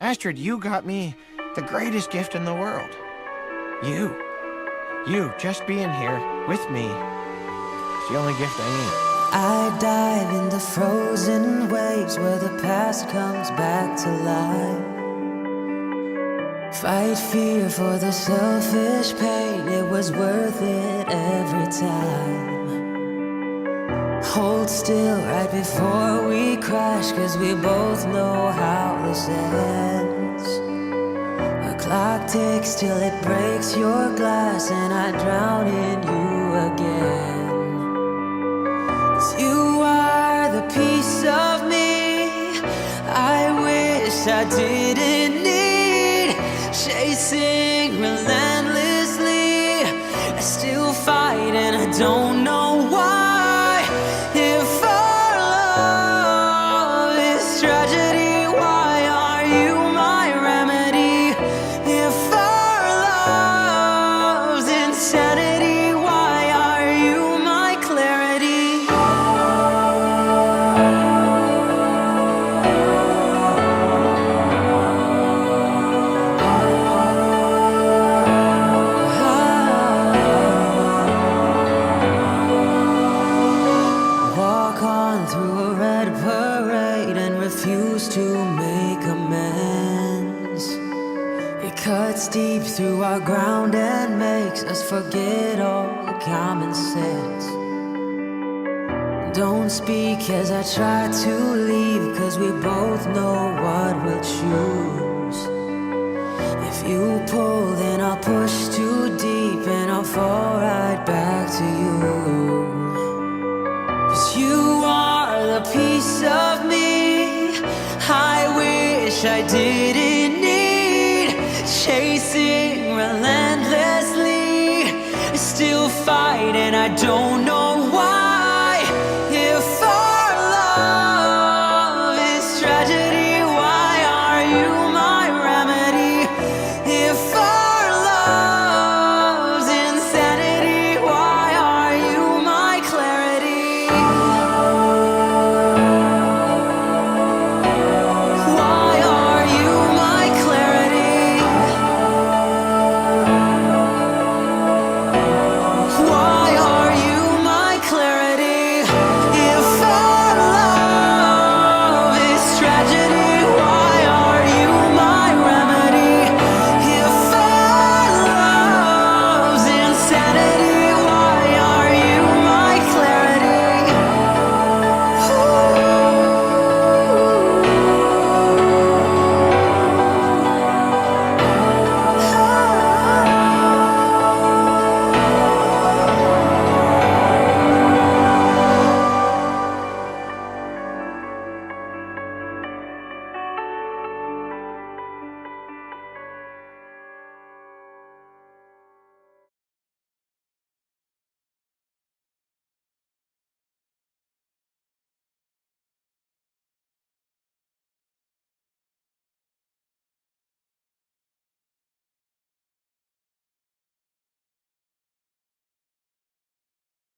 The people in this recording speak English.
Astrid, you got me the greatest gift in the world. You. You just being here with me. It's the only gift I need. I dive into frozen waves where the past comes back to life. Fight fear for the selfish pain, it was worth it every time. Hold still right before we crash, 'cause we both know how this ends. A clock ticks till it breaks your glass, and I drown in you again. 'Cause you are the piece of me I wish I didn't need. Chasing relentlessly, I still fight and I don't know why. If our love is tragedy, why are you my remedy? If our love's insanity, why are you my clarity? Walk on through a red parade and refuse to make amends. It cuts deep through our ground and makes us forget all common sense. Don't speak as I try to leave, 'cause we both know what we'll choose. If you pull, then I'll push too deep and I'll fall right back to you. 'Cause you are the piece of me I wish I didn't need. Chasing relentlessly, still fight and I don't know why.